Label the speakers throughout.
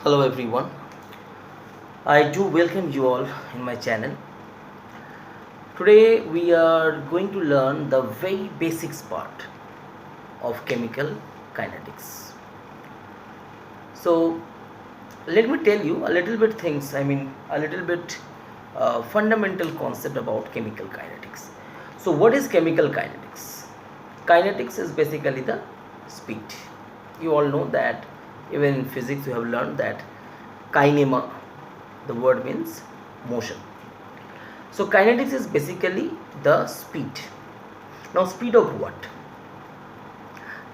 Speaker 1: Hello everyone. I do welcome you all in my channel. Today we are going to learn the very basics part of chemical kinetics. So let me tell you a little bit things, a little bit fundamental concept about chemical kinetics. So what is chemical kinetics? Kinetics is basically the speed. You all know that even in physics you have learned that kinema, the word means motion. So kinetics is basically the speed. Now speed of what?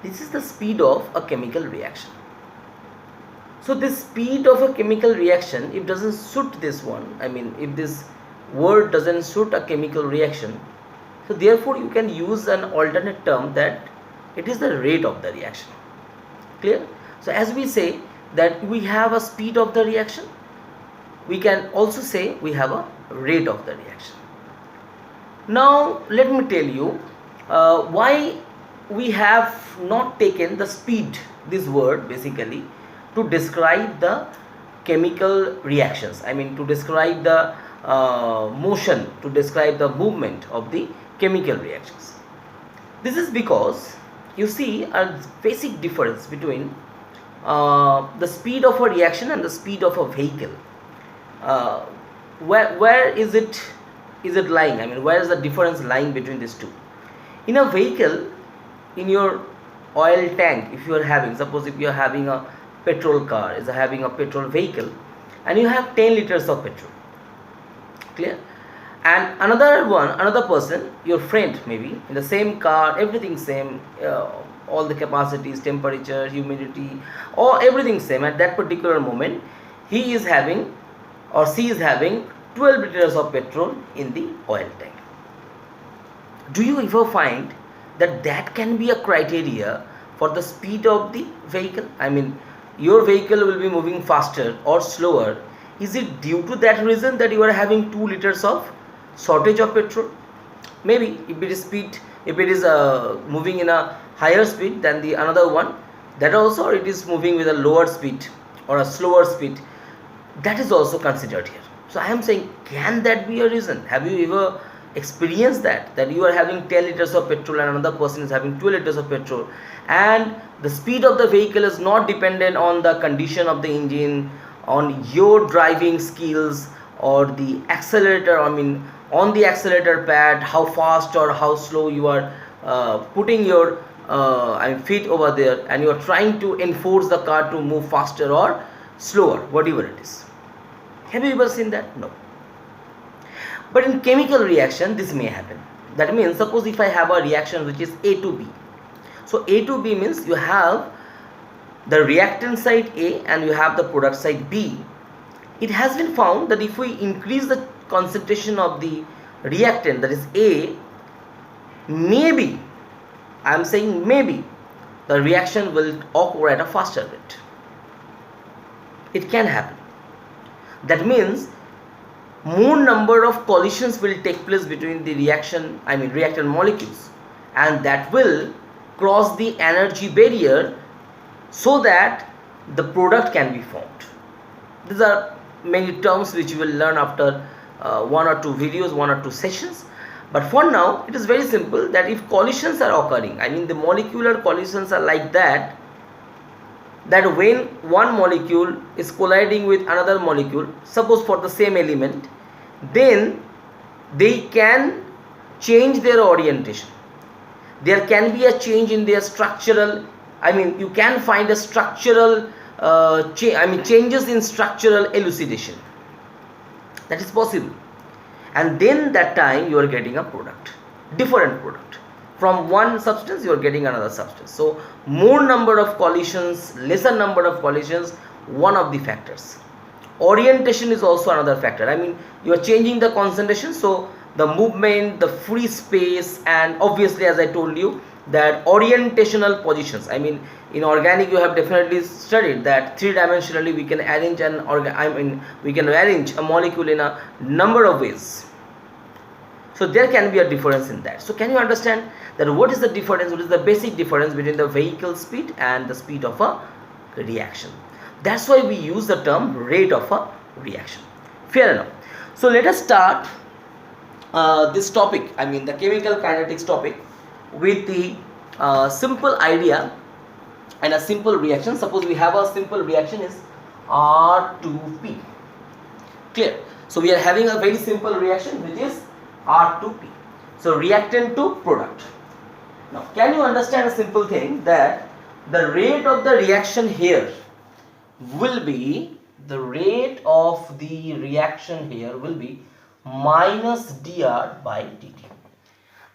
Speaker 1: This is the speed of a chemical reaction. So this speed of a chemical reaction, if doesn't suit this one, if this word doesn't suit a chemical reaction, so therefore you can use an alternate term that it is the rate of the reaction. Clear? So as we say that we have a speed of the reaction, we can also say we have a rate of the reaction. Now let me tell you why we have not taken the speed, this word basically, to describe the chemical reactions, to describe the motion, to describe the movement of the chemical reactions. This is because you see a basic difference between the speed of a reaction and the speed of a vehicle. Where is it lying? Where is the difference lying between these two? In a vehicle, in your oil tank, if you are having, suppose if you are having a petrol car, is having a petrol vehicle, and you have 10 liters of petrol. Clear? And another person, your friend maybe, in the same car, everything same, all the capacities, temperature, humidity, or everything same at that particular moment, he is having or she is having 12 liters of petrol in the oil tank. Do you ever find that can be a criteria for the speed of the vehicle? Your vehicle will be moving faster or slower. Is it due to that reason that you are having 2 liters of shortage of petrol? Maybe if it is moving in a higher speed than the another one, that also, or it is moving with a lower speed or a slower speed, that is also considered here. So I am saying, can that be a reason? Have you ever experienced that you are having 10 liters of petrol and another person is having 12 liters of petrol, and the speed of the vehicle is not dependent on the condition of the engine, on your driving skills, or the accelerator, on the accelerator pad, how fast or how slow you are putting your feet over there, and you are trying to enforce the car to move faster or slower, whatever it is. Have you ever seen that? No. But in chemical reaction, this may happen. That means, suppose if I have a reaction which is A to B. So A to B means you have the reactant side A and you have the product side B. It has been found that if we increase the concentration of the reactant, that is A, maybe, I am saying maybe, the reaction will occur at a faster rate. It can happen. That means more number of collisions will take place between the reactant molecules, and that will cross the energy barrier so that the product can be formed. These are many terms which you will learn after one or two videos, one or two sessions. But for now, it is very simple that if collisions are occurring, the molecular collisions are like that when one molecule is colliding with another molecule, suppose for the same element, then they can change their orientation. There can be a change in their structural, you can find a structural changes in structural elucidation. That is possible. And then that time you are getting a product, different product. From one substance you are getting another substance. So more number of collisions, lesser number of collisions, one of the factors. Orientation is also another factor. You are changing the concentration, so the movement, the free space, and obviously, as I told you, that orientational positions. In organic you have definitely studied that three-dimensionally we can arrange a molecule in a number of ways. So there can be a difference in that. So can you understand that what is the difference, what is the basic difference between the vehicle speed and the speed of a reaction? That's why we use the term rate of a reaction. Fair enough. So let us start this topic, I mean the chemical kinetics topic, with the simple idea and a simple reaction. Suppose we have a simple reaction is R2P. Clear? So we are having a very simple reaction which is R2P. So reactant to product. Now can you understand a simple thing, that the rate of the reaction here will be, the rate of the reaction here will be minus dr by dt.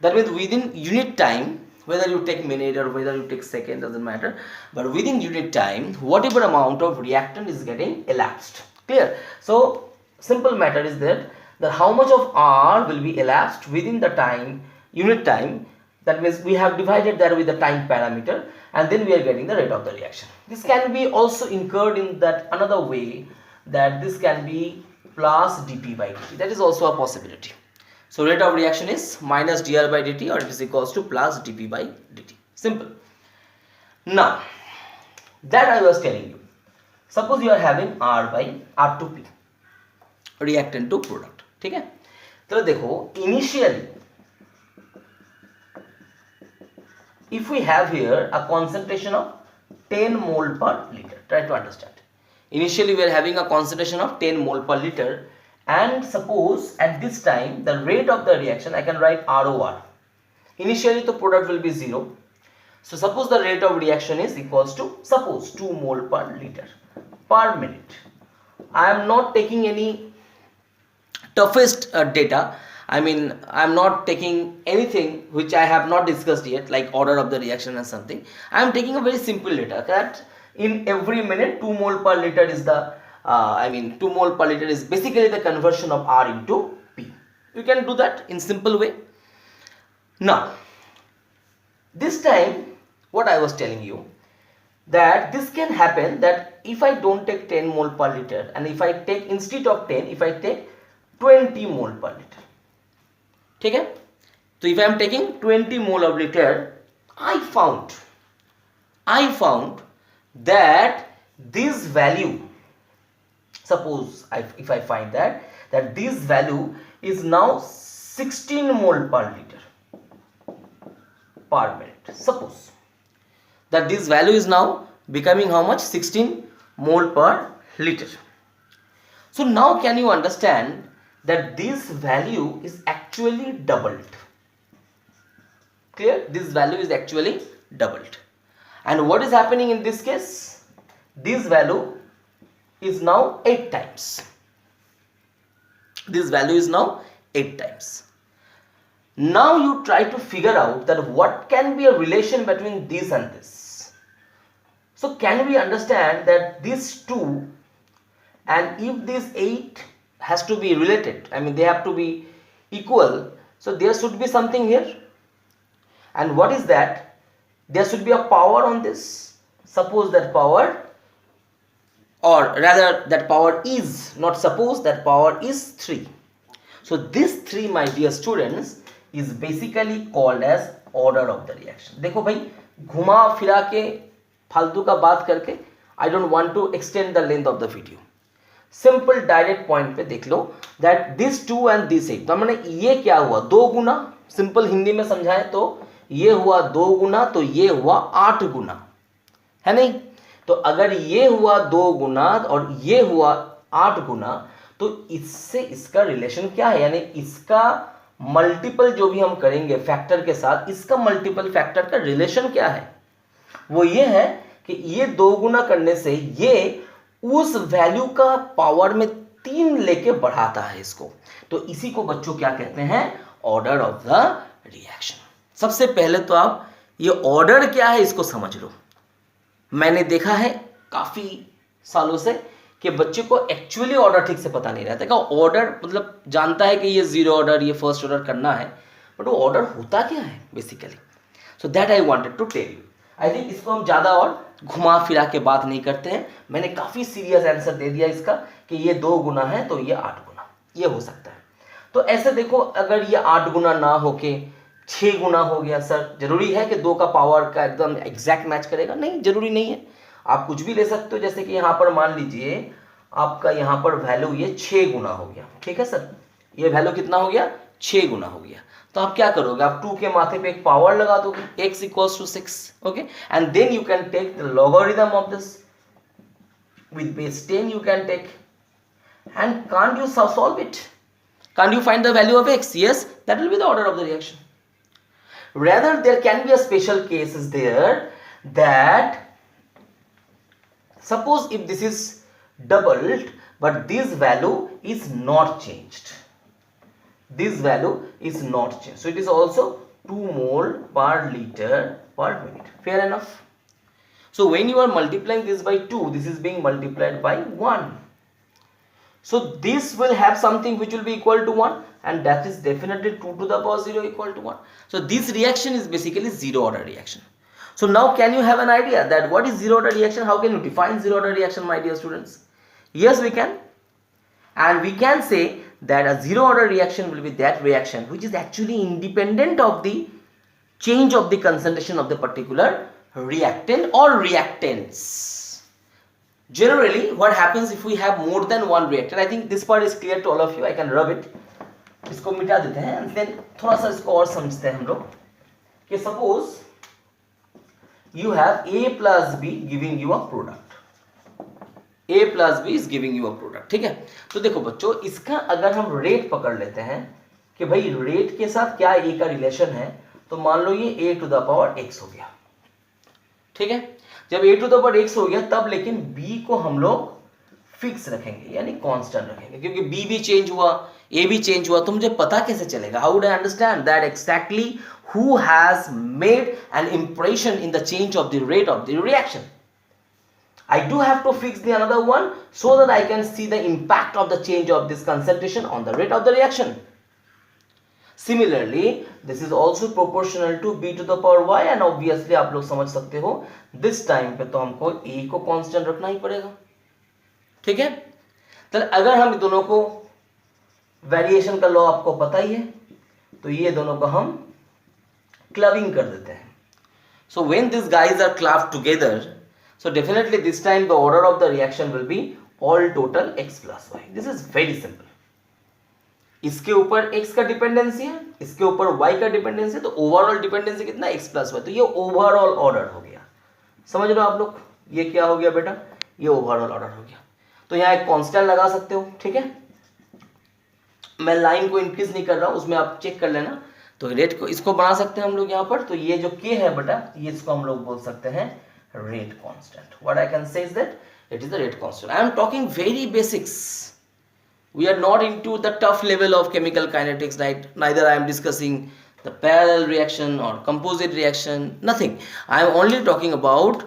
Speaker 1: That means within unit time, whether you take minute or whether you take second, doesn't matter, but within unit time, whatever amount of reactant is getting elapsed. Clear? So simple matter is that how much of R will be elapsed within the time, unit time. That means we have divided that with the time parameter, and then we are getting the rate of the reaction. This can be also incurred in that another way, that this can be plus dp by dt. That is also a possibility. So rate of reaction is minus dr by dt, or it is equals to plus dp by dt. Simple. Now that I was telling you, suppose you are having R by R2P, reactant to product. ठीक है? तो देखो, initially if we have here a concentration of 10 mole per liter, try to understand. Initially we are having a concentration of 10 mole per liter, and suppose at this time the rate of the reaction, I can write ROR. Initially the product will be 0. So suppose the rate of reaction is equals to, suppose 2 mole per liter per minute. I am not taking any toughest data. I mean, I am not taking anything which I have not discussed yet, like order of the reaction or something. I am taking a very simple data, that in every minute 2 mole per liter is the 2 mole per liter is basically the conversion of R into P. You can do that in simple way. Now this time what I was telling you, that this can happen, that if I don't take 10 mole per liter, and if I take, instead of 10, if I take 20 mole per liter. ठीक है? So if I am taking 20 mole of liter, I found that this value, suppose if I find that this value is now 16 mole per liter per minute. Suppose that this value is now becoming how much? 16 mole per liter. So now can you understand that this value is actually doubled? Clear? This value is actually doubled. And what is happening in this case? This value is now 8 times. This value is now 8 times. Now you try to figure out that what can be a relation between this and this. So can we understand that these two, and if this 8 has to be related, I mean they have to be equal, so there should be something here. And what is that? There should be a power on this. Suppose that power, or rather that power is, not suppose, that power is 3. So this 3, my dear students, is basically called as order of the reaction. देखो भाई, घुमा फिरा के फालतू का बात करके, I don't want to extend the length of the video. Simple direct point पे देख लो, दैट दिस 2 and this 8. तो मैंने ये क्या हुआ? 2 गुना. सिंपल हिंदी में समझाएं तो ये हुआ 2 गुना, तो ये हुआ 8 गुना, है नहीं? तो अगर ये हुआ 2 गुना और ये हुआ 8 गुना, तो इससे इसका रिलेशन क्या है? यानी इसका मल्टीपल जो भी हम करेंगे फैक्टर के साथ, इसका मल्टीपल फैक्टर का रिलेशन क्या है? वो ये है कि ये 2 गुना करने से ये उस वैल्यू का पावर में 3 लेके बढ़ाता है इसको. तो इसी को बच्चों क्या कहते हैं? Order of the reaction. सबसे पहले तो आप ये ऑर्डर क्या है इसको समझ लो. मैंने देखा है काफी सालों से कि बच्चे को एक्चुअली ऑर्डर ठीक से पता नहीं रहता है. ऑर्डर मतलब जानता है कि ये जीरो ऑर्डर, ये फर्स्ट ऑर्डर करना है, बट वो ऑर्डर होता क्या है basically. So that I wanted to tell you. I think इसको हम ज़्यादा और घुमा फिरा के बात नहीं करते हैं. मैंने काफ़ी सीरियस आंसर दे दिया इसका कि ये 2 गुना है तो ये 8 गुना, ये हो सकता है. तो ऐसे देखो, अगर ये 8 गुना ना होके 6 गुना हो गया, सर जरूरी है कि 2 का पावर का एकदम एग्जैक्ट मैच करेगा? नहीं, जरूरी नहीं है. आप कुछ भी ले सकते हो, जैसे कि यहाँ पर मान लीजिए आपका यहाँ पर वैल्यू ये 6 गुना हो गया, ठीक है सर, ये वैल्यू कितना हो गया, 6 गुना हो गया। तो आप क्या करोगे, आप 2 के माथे पे एक पावर लगा दोगे, x equals to 6, okay, and then you can take the logarithm of this with base 10 you can take, and can't you solve it, can't you find the value of x? Yes, that will be the order of the reaction. Rather there can be a special case is there, that suppose if this is doubled but this value is not changed, this value is not changed, so it is also 2 mole per liter per minute, fair enough. So when you are multiplying this by 2, this is being multiplied by 1. So this will have something which will be equal to 1, and that is definitely 2 to the power 0 equal to 1. So this reaction is basically zero order reaction. So now can you have an idea that what is zero order reaction? How can you define zero order reaction, my dear students? Yes, we can. And we can say that a zero order reaction will be that reaction which is actually independent of the change of the concentration of the particular reactant or reactants. Generally what happens if we have more than one reactant, I think this part is clear to all of you, I can rub it, इसको मिटा देते हैं and then थोड़ा सा इसको और समझते हैं हम लोग कि suppose you have A plus B giving you a product, A plus B is giving you a product, ठीक है। तो देखो बच्चों, इसका अगर हम रेट पकड़ लेते हैं कि भाई रेट के साथ क्या A का रिलेशन है, तो मान लो ये A to the power x हो गया, ठीक है। जब a to the power x हो गया तब लेकिन b को हम लोग फिक्स रखेंगे, यानी कांस्टेंट रखेंगे, क्योंकि b भी चेंज हुआ, a भी चेंज हुआ, तो मुझे पता कैसे चलेगा, how would I understand that exactly who has made an impression in the change of the rate of the reaction. I do have to fix the another one so that I can see the impact of the change of this concentration on the rate of the reaction. Similarly, this is also proportional to b to the power y, and obviously आप लोग समझ सकते हो this time पे तो हमको a को constant रखना ही पड़ेगा, ठीक है। तो अगर हम दोनों को वेरिएशन का लॉ आपको पता ही है, तो ये दोनों को हम क्लबिंग कर देते हैं. So when these guys are clubbed together, so definitely this time the order of the reaction will be all total x plus y. This is very simple. इसके ऊपर x का डिपेंडेंसी है, इसके ऊपर y का डिपेंडेंसी है, तो overall dependency कितना x प्लस वाई, तो ये ओवरऑल ऑर्डर हो गया. समझ लो आप लोग, ये क्या हो गया बेटा, ये ओवरऑल ऑर्डर हो गया. तो यहाँ एक कांस्टेंट लगा सकते हो, ठीक है. मैं लाइन को इंक्रीज नहीं कर रहा हूँ, उसमें आप चेक कर लेना. तो रेट को इसको बना सकते हैं हम लोग यहाँ पर. तो ये जो k है बेटा, ये इसको हम लोग बोल सकते हैं rate constant. What I can say is that it is the rate constant. I am talking very basics. We are not into the tough level of chemical kinetics, right? Neither I am discussing the parallel reaction or composite reaction, nothing. I am only talking about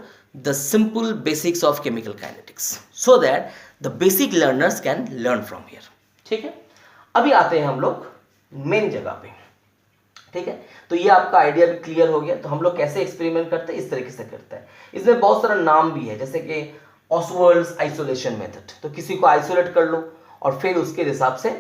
Speaker 1: the simple basics of chemical kinetics so that the basic learners can learn from here. ठीक है. अभी आते हैं हम लोग main जगह पे, ठीक है. तो ये आपका आइडिया भी क्लियर हो गया. तो हम लोग कैसे एक्सपेरिमेंट करते हैं, इस तरीके से करते हैं. इसमें बहुत सारा नाम भी है, जैसे कि ऑसवर्ल्ड्स आइसोलेशन मेथड. तो किसी को आइसोलेट कर लो और फिर उसके हिसाब से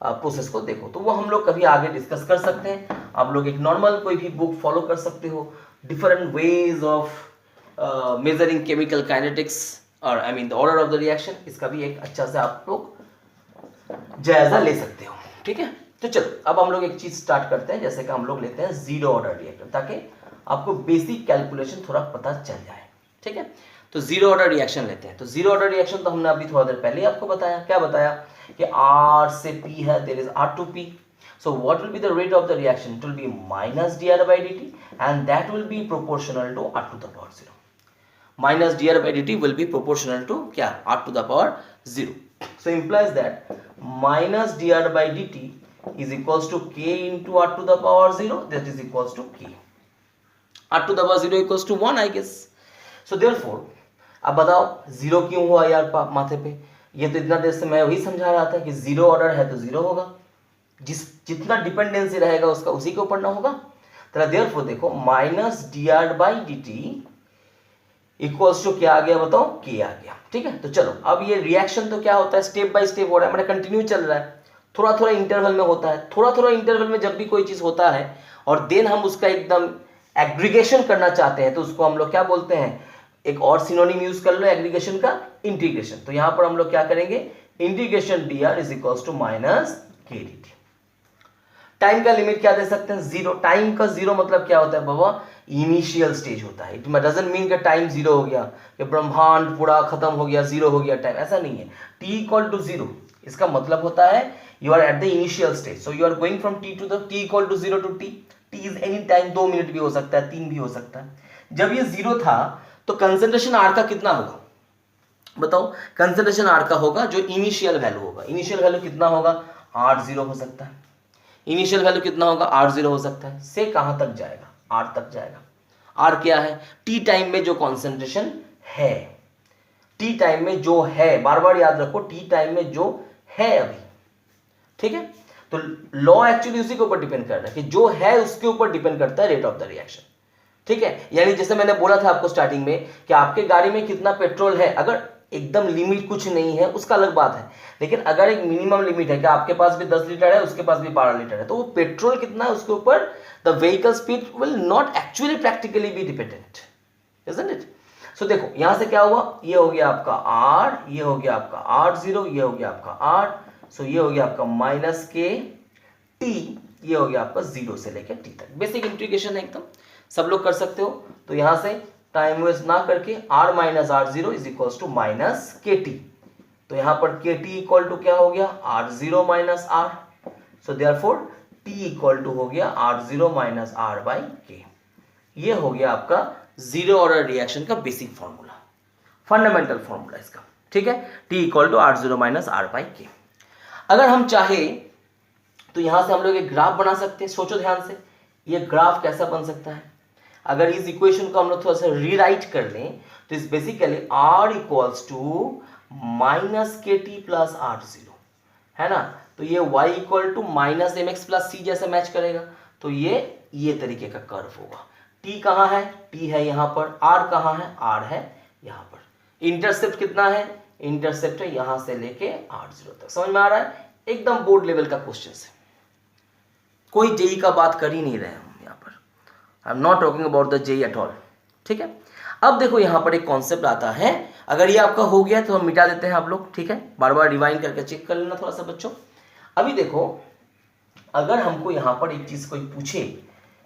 Speaker 1: प्रोसेस को देखो. तो वो हम लोग कभी आगे डिस्कस कर सकते हैं. आप लोग एक नॉर्मल कोई भी बुक फॉलो कर सकते हो. Different ways of measuring chemical kinetics और I mean the order of the reaction, इसका भी एक अच्छा से आप लोग जायजा ले सकते हो, ठीक है. तो चलो अब हम लोग एक चीज स्टार्ट करते हैं. जैसे कि हम लोग लेते हैं जीरो ऑर्डर रिएक्टर, ताकि आपको बेसिक कैलकुलेशन थोड़ा पता चल जाए, ठीक है. तो जीरो ऑर्डर रिएक्शन लेते हैं. तो जीरो ऑर्डर रिएक्शन तो हमने अभी थोड़ा देर पहले ही आपको बताया. क्या बताया कि R से P है, there is R to P. So what will be the rate of the reaction? It will be minus dr by dt, and that will be proportional to R to the power 0. Minus dr by dt will be proportional to क्या, R to the power 0. So implies that minus dr by dt is equals to k into R to the power 0. That is equals to k. R to the power 0 equals to 1, I guess. So therefore अब बताओ zero क्यों हुआ यार माथे पे. ये तो इतना देर से मैं वही समझा रहा था कि जीरो ऑर्डर है तो जीरो होगा, जितना डिपेंडेंसी रहेगा उसका उसी के ऊपर ना होगा. तो देयरफॉर देखो minus dr by dt equals to क्या आ गया बताओ, k आ गया, ठीक है. तो चलो अब ये रिएक्शन तो क्या होता है, स्टेप बाय स्टेप हो रहा है, मतलब कंटिन्यू चल रहा है. थोड़ा थोड़ा इंटरवल में होता है. थोड़ा थोड़ा इंटरवल में जब भी कोई चीज होता है और देन हम उसका एकदम एग्रीगेशन करना चाहते हैं, तो उसको हम लोग क्या बोलते हैं, एक और सिनोनिम यूज कर लो एग्रीगेशन का, इंटीग्रेशन। तो यहां पर हम लोग क्या करेंगे, integration dr is equals to minus k d t. Time का लिमिट क्या दे सकते हैं, जीरो। टाइम का जीरो मतलब क्या होता है बाबा, इनिशियल स्टेज होता है। इट डजंट मीन कि टाइम जीरो हो गया, कि ब्रह्मांड पूरा खत्म हो गया, जीरो हो गया टाइम, ऐसा नहीं है। टी इक्वल टू जीरो, इसका मतलब होता है you are at the initial stage, so you are going from t to the t equal to zero to t. T is any time, 2 minute भी हो सकता है, 3 भी हो सकता है। जब ये जीरो था तो कंसंट्रेशन आर का कितना होगा बताओ, कंसंट्रेशन आर का होगा जो इनिशियल वैल्यू होगा। इनिशियल वैल्यू कितना होगा, आर जीरो हो सकता है। इनिशियल वैल्यू कितना होगा, आर जीरो हो सकता है। से कहां तक जाएगा, आर तक जाएगा। आर क्या है, टी टाइम में जो कॉन्सेंट्रेशन है, टी टाइम में जो है, बार बार याद रखो, टी टाइम में जो है अभी, ठीक है। तो लॉ एक्चुअली उसी के ऊपर डिपेंड कर रहा है कि जो है उसके ऊपर डिपेंड करता है रेट ऑफ द रिएक्शन, ठीक है। यानी जैसे मैंने बोला था आपको स्टार्टिंग में कि आपके गाड़ी में कितना पेट्रोल है, अगर एकदम लिमिट कुछ नहीं है उसका अलग बात है, लेकिन अगर एक मिनिमम लिमिट है कि आपके पास भी 10 लीटर है, उसके पास भी 12 लीटर है, तो वो पेट्रोल कितना है उसके ऊपर the vehicle speed will not actually practically be dependent, isn't it. So देखो यहां से क्या हुआ, ये हो गया आपका आर, ये हो गया आपका आर जीरो, ये हो गया आपका आर, सो ये हो गया आपका माइनस के टी, ये हो गया आपका जीरो से लेकर टी तक। बेसिक इंटीग्रेशन है एकदम, सब लोग कर सकते हो। तो यहां से टाइम वेस्ट ना करके r minus r zero is equal to minus k t. तो यहां पर के टी इक्वल टू क्या हो गया, r zero minus r, so therefore t equal to हो गया r zero minus r by k. ये हो गया आपका जीरो ऑर्डर रिएक्शन का बेसिक फॉर्मूला, फंडामेंटल फॉर्मूला इसका, ठीक है। T equal to r zero minus r by k. अगर हम चाहे तो यहां से हम लोग एक ग्राफ बना सकते हैं। सोचो ध्यान से, ये ग्राफ कैसा बन सकता है, अगर इस इक्वेशन को हम लोग थोड़ा सा रीराइट कर लें तो इस basically r equals to minus k t plus r zero, है ना। तो ये y equal to minus m x plus c जैसे मैच करेगा, तो ये तरीके का कर्व होगा। t कहाँ है, t है यहाँ पर, r कहाँ है, r है यहाँ पर। इंटरसेप्ट कितना है, इंटरसेप्ट है यहाँ से लेके r जीरो तक। समझ में आ रहा है, एकदम बोर्ड लेवल का क्वेश्चन है, कोई जेई का बात कर ही नहीं रहे हम यहाँ पर। I am not talking about the JEE at all, ठीक है। अब देखो यहाँ पर एक कॉन्सेप्ट आता है, अगर ये आपका हो गया तो हम मिटा देते हैं आप लोग, ठीक है। बार बार रिवाइंड करके चेक कर लेना थोड़ा सा बच्चों। अभी देखो, अगर हमको यहाँ पर एक चीज कोई पूछे,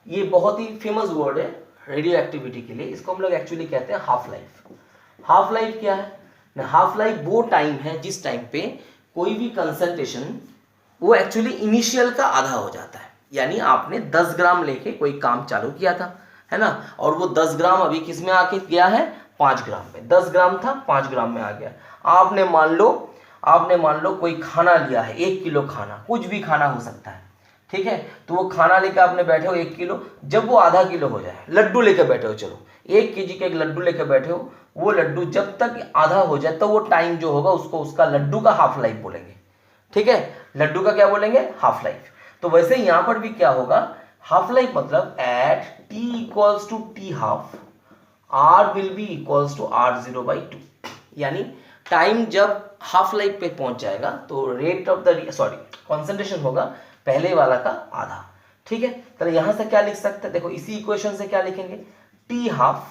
Speaker 1: ये बहुत ही फेमस वर्ड है रेडियो एक्टिविटी के लिए, इसको हम लोग एक्चुअली कहते हैं हाफ लाइफ। हाफ लाइफ क्या है, हाफ लाइफ वो टाइम है जिस टाइम पे कोई भी कंसंट्रेशन वो एक्चुअली इनिशियल का आधा हो जाता है। यानी आपने 10 ग्राम लेके कोई काम चालू किया था, है ना, और वो 10 ग्राम अभी किस में आके गया है, 5 ग्राम में। 10 ग्राम था, 5 ग्राम में आ गया। आपने मान लो कोई खाना लिया है, 1 किलो खाना, कुछ भी खाना हो सकता है, ठीक है। तो वो खाना लेके आपने बैठे हो 1 किलो, जब वो आधा किलो हो जाए, लड्डू लेके बैठे हो, चलो 1 केजी का एक लड्डू लेके बैठे हो, वो लड्डू जब तक आधा हो जाए तो वो टाइम जो होगा उसको उसका लड्डू का हाफ लाइफ बोलेंगे, ठीक है। लड्डू का क्या बोलेंगे, हाफ लाइफ। तो वैसे यहां पर भी क्या होगा, हाफ लाइफ मतलब at t equals to t half r will be equals to r zero by two. यानी टाइम जब हाफ लाइफ पे पहुंच जाएगा तो रेट ऑफ द कॉन्सेंट्रेशन होगा पहले वाला का आधा, ठीक है। तो यहां से क्या लिख सकते हैं, देखो इसी इक्वेशन से क्या लिखेंगे, t half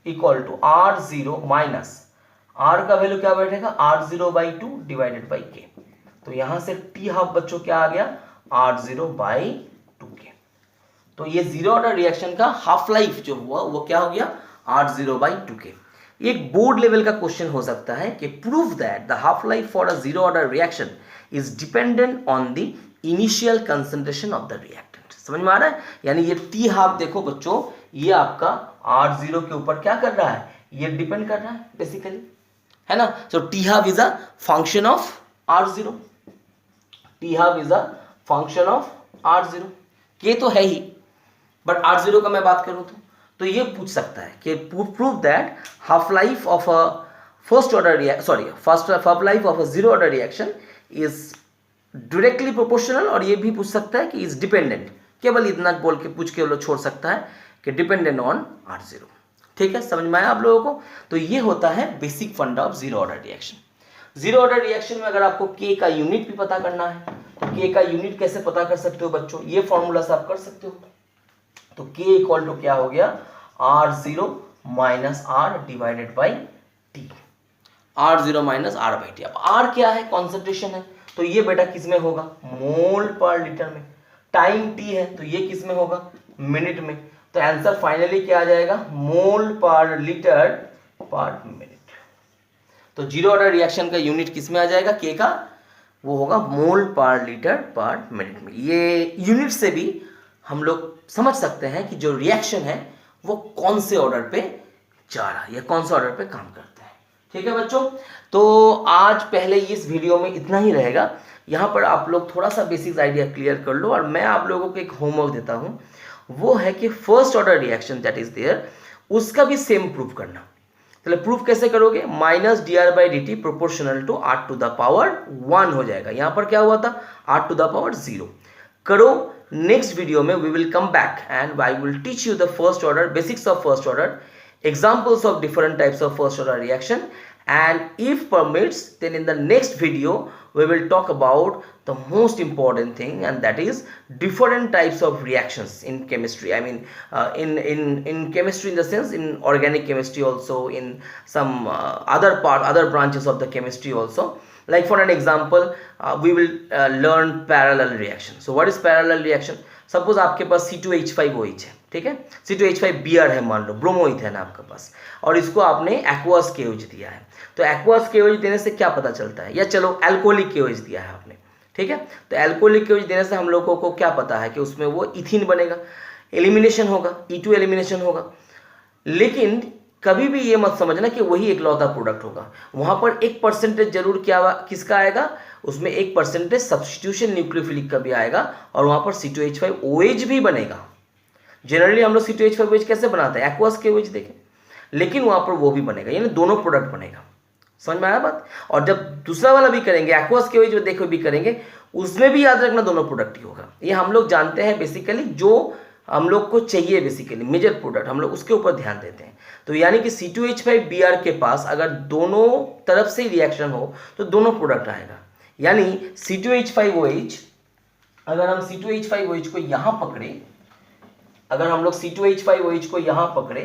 Speaker 1: equal to r zero minus r का वैल्यू क्या बैठेगा, r zero by two divided by k. तो यहां से टी हाफ बच्चों क्या आ गया, आर जीरो बाई टू के। तो ये जीरो ऑर्डर रिएक्शन का हाफ लाइफ जो हुआ वो क्या हो गया, आर जीरो बाई टू के। एक बोर्ड लेवल का क्वेश्चन हो सकता है कि prove that the half life for a zero order reaction is dependent on the initial concentration of the reactant. समझ में आ रहा है, यानी ये टी हाफ देखो बच्चों, ये आपका आर जीरो के ऊपर क्या कर रहा है, ये डिपेंड कर रहा है बेसिकली, है ना। So t half is a function of r zero, t half is a function of r zero. के तो है ही, बट आर जीरो का मैं बात करूं तो ये पूछ सकता है कि prove that half life of a first half life of a zero order reaction is directly proportional, और ये भी पूछ सकता है कि इज डिपेंडेंट। केवल इतना बोल के पूछ के वो लोग छोड़ सकता है कि डिपेंडेंट ऑन आर जीरो, ठीक है। समझ में आया आप लोगों को। तो ये होता है बेसिक फंडा of zero order reaction. Zero order reaction में अगर आपको के का यूनिट भी पता करना है तो के का यूनिट कैसे पता कर सकते हो बच्चों, ये फॉर्मूला से आप कर सकते हो। तो के इक्वल टू क्या हो गया, r zero minus r divided by t, R0 माइनस आर बाई टी। अब आर क्या है, कॉन्सेंट्रेशन है, तो ये बेटा किस में होगा, मोल पर लीटर में। टाइम टी है तो ये किस में होगा, मिनट में। तो आंसर फाइनली क्या आ जाएगा, मोल पर लीटर पर मिनट। तो जीरो ऑर्डर रिएक्शन का यूनिट किस में आ जाएगा, के का, वो होगा मोल पर लीटर पर मिनट में। ये यूनिट से भी हम लोग समझ सकते हैं कि जो रिएक्शन है वो कौन से ऑर्डर पे जा रहा है या कौन से ऑर्डर पे काम करता है। ठीक है बच्चों, तो आज पहले इस वीडियो में इतना ही रहेगा। यहाँ पर आप लोग थोड़ा सा बेसिक आइडिया क्लियर कर लो, और मैं आप लोगों को एक होमवर्क देता हूँ, वो है कि first order reaction that is there, उसका भी सेम प्रूफ करना। चलो प्रूफ कैसे करोगे, minus d r by d t proportional to r to the power 1 हो जाएगा। यहाँ पर क्या हुआ था, आर टू द पावर 0 करो। नेक्स्ट वीडियो में we will come back and I will teach you the first order, basics of first order, examples of different types of first order reaction, and if permits then in the next video we will talk about the most important thing, and that is different types of reactions in chemistry. I mean in chemistry, in the sense in organic chemistry also, in some other branches of the chemistry also. Like for an example, we will learn parallel reaction. So what is parallel reaction? Suppose आपके पास C2H5OH है, ठीक है, C2H5Br है, मान लो bromoethane है आपके पास, और इसको आपने एक्वस KOH दिया है। तो एक्वस KOH देने से क्या पता चलता है, या चलो अल्कोहलिक KOH दिया है आपने, ठीक है, तो अल्कोहलिक KOH देने से हम लोगों को क्या पता है कि उसमें वो इथिन बनेगा, एलिमिनेशन होगा, E2 एलिमिनेशन होगा। लेकिन कभी भी ये मत समझना कि वही एकलौता प्रोडक्ट होगा, वहां पर 1% जरूर क्या किसका आएगा, उसमें 1% सब्स्टिट्यूशन न्यूक्लियोफिलिक का भी आएगा, और वहां पर C2H5OH भी बनेगा। जनरली हम लोग C2H5OH कैसे बनाते हैं, एक्वस KOH देखें, लेकिन वहां पर वो भी बनेगा, यानी दोनों प्रोडक्ट बनेगा। समझ में आया बात। और जब दूसरा वाला भी करेंगे, एक्वस KOH जो देखो भी करेंगे, उसमें भी याद रखना दोनों प्रोडक्ट ही होगा। ये हम लोग जानते हैं बेसिकली, जो हम लोग को चाहिए बेसिकली मेजर प्रोडक्ट, हम लोग उसके ऊपर ध्यान देते हैं। तो यानी कि C2H5Br के पास अगर दोनों तरफ से रिएक्शन हो तो दोनों प्रोडक्ट आएगा। यानी C2H5OH, अगर हम C2H5OH को यहां पकड़े, अगर हम लोग C2H5OH को यहां पकड़े,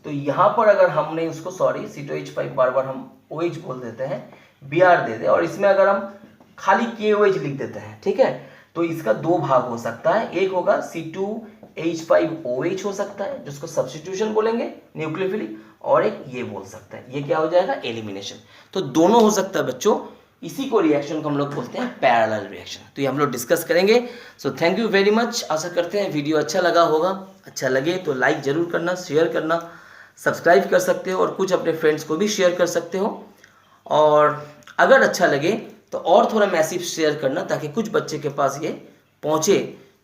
Speaker 1: तो यहां पर अगर हमने उसको, सॉरी C2H5 बार बार हम OH बोल देते हैं, Br दे दे, और इसमें अगर हम खाली KOH लिख देते हैं, ठीक है, तो इसका दो भाग हो सकता है। एक होगा C2H5OH हो सकता है, जिसको सब्स्टिट्यूशन बोलेंगे न्यूक्लियोफिलिक, और एक ये बोल सकता है, ये क्या हो जाएगा, एलिमिनेशन। तो दोनों हो सकता है बच्चों, इसी को रिएक्शन को हम लोग बोलते हैं पैरेलल रिएक्शन। तो ये हम लोग डिस्कस करेंगे। So thank you very much. आशा करते हैं वीडियो अच्छा लगा होगा। अच्छा लगे तो लाइक जरूर करना, शेयर करना, सब्सक्राइब कर सकते हो, और कुछ अपने फ्रेंड्स को भी शेयर कर सकते हो। और अगर अच्छा लगे तो और थोड़ा मैसेज शेयर करना, ताकि कुछ बच्चे के पास ये पहुँचे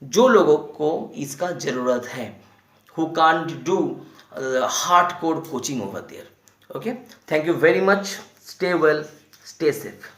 Speaker 1: जो लोगों को इसका ज़रूरत है, who can't do hard core coaching over there. Okay, thank you very much. Stay well, stay safe.